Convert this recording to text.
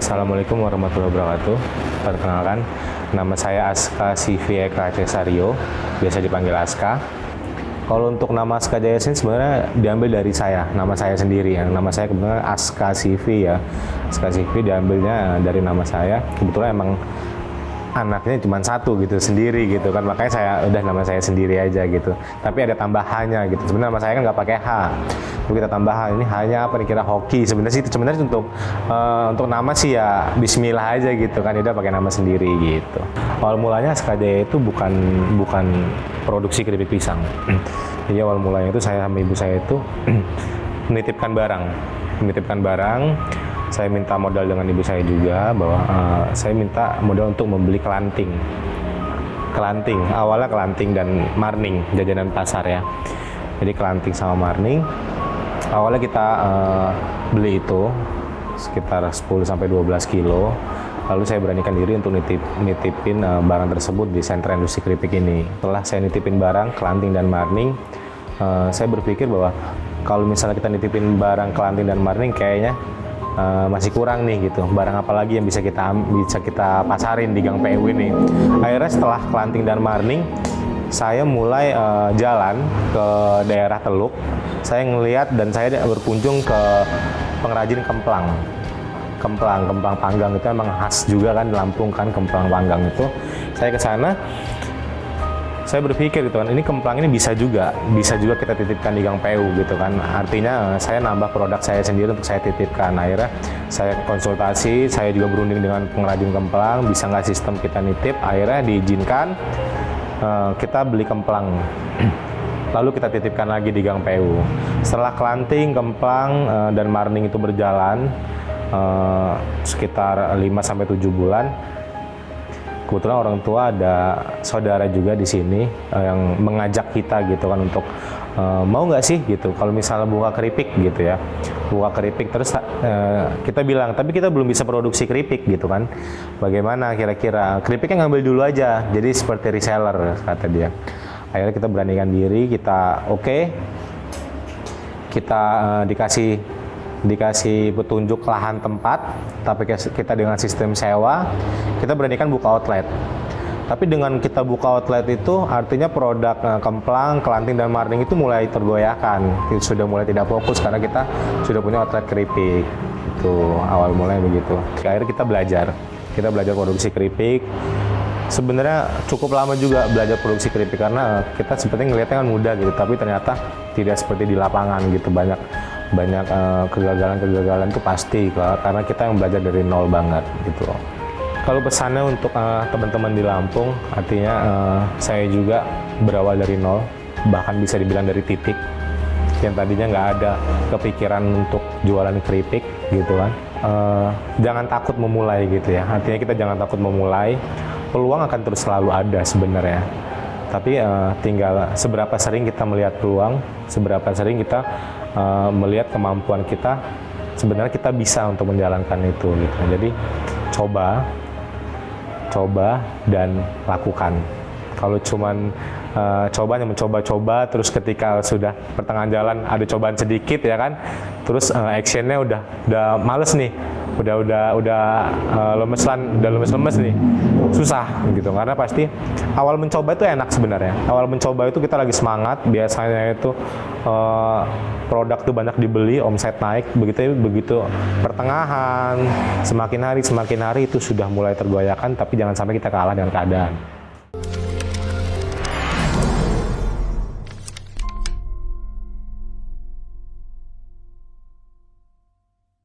Assalamualaikum warahmatullahi wabarakatuh. Perkenalkan, nama saya Aska Sivi Eka Cesario, biasa dipanggil Aska. Kalau untuk nama Aska Jayasin sebenarnya diambil dari saya, nama saya sendiri. Yang nama saya kebetulan Aska Sivi ya. Aska Sivi diambilnya dari nama saya. Kebetulan emang anaknya cuma satu gitu, sendiri gitu kan, makanya saya udah nama saya sendiri aja gitu. Tapi ada tambahannya gitu. Sebenarnya nama saya kan nggak pakai H. Lalu kita tambah ini hanya apa nih, kira hoki sebenarnya sih. Sebenarnya untuk nama sih ya Bismillah aja gitu kan, udah pakai nama sendiri gitu. Awal mulanya Aska Jaya itu bukan produksi keripik pisang. Jadi awal mulanya itu saya sama ibu saya itu menitipkan barang. Saya minta modal dengan ibu saya juga, bahwa saya minta modal untuk membeli kelanting. Awalnya kelanting dan marning, jajanan pasar ya. Jadi kelanting sama marning. Awalnya kita beli itu sekitar 10-12 kilo. Lalu saya beranikan diri untuk nitipin barang tersebut di sentra industri keripik ini. Setelah saya nitipin barang kelanting dan marning, saya berpikir bahwa kalau misalnya kita nitipin barang kelanting dan marning, kayaknya masih kurang nih gitu, barang apa lagi yang bisa kita pasarin di Gang PU ini. Akhirnya setelah kelanting dan marning, saya mulai jalan ke daerah Teluk. Saya ngelihat dan saya berkunjung ke pengrajin kemplang panggang. Itu emang khas juga kan di Lampung kan, kemplang panggang itu. Saya ke sana, saya berpikir gitu kan, ini kemplang ini bisa juga kita titipkan di Gang PU gitu kan. Artinya saya nambah produk saya sendiri untuk saya titipkan. Akhirnya saya konsultasi, saya juga berunding dengan pengrajin kemplang, bisa nggak sistem kita nitip. Akhirnya diizinkan, kita beli kemplang. Lalu kita titipkan lagi di Gang PU. Setelah kelanting, kemplang, dan marning itu berjalan sekitar 5-7 bulan, kebetulan orang tua ada saudara juga di sini yang mengajak kita gitu kan untuk mau nggak sih gitu kalau misalnya buka keripik gitu ya, terus kita bilang tapi kita belum bisa produksi keripik gitu kan, bagaimana kira-kira keripiknya ngambil dulu aja jadi seperti reseller kata dia. Akhirnya kita beranikan diri, kita kita dikasih petunjuk lahan tempat, tapi kita dengan sistem sewa, kita beranikan buka outlet. Tapi dengan kita buka outlet itu artinya produk kemplang, kelanting dan marning itu mulai tergoyahkan, sudah mulai tidak fokus karena kita sudah punya outlet keripik. Itu awal mulanya begitu. Akhirnya kita belajar produksi keripik. Sebenarnya cukup lama juga belajar produksi keripik karena kita sepertinya ngelihatnya kan mudah gitu, tapi ternyata tidak seperti di lapangan gitu, banyak kegagalan itu pasti karena kita yang belajar dari nol banget gitu. Kalau pesannya untuk teman-teman di Lampung, artinya saya juga berawal dari nol, bahkan bisa dibilang dari titik yang tadinya nggak ada kepikiran untuk jualan keripik gitu kan. Jangan takut memulai gitu ya, artinya kita jangan takut memulai. Peluang akan terus selalu ada sebenarnya, tapi tinggal seberapa sering kita melihat peluang, seberapa sering kita melihat kemampuan kita, sebenarnya kita bisa untuk menjalankan itu gitu. Jadi coba dan lakukan. Kalau cuman mencoba terus ketika sudah pertengahan jalan ada cobaan sedikit ya kan, terus actionnya udah males nih, udah lemes nih, susah gitu. Karena pasti awal mencoba itu enak sebenarnya. Awal mencoba itu kita lagi semangat, biasanya itu produk tuh banyak dibeli, omset naik, begitu pertengahan, semakin hari itu sudah mulai tergoyahkan, tapi jangan sampai kita kalah dengan keadaan.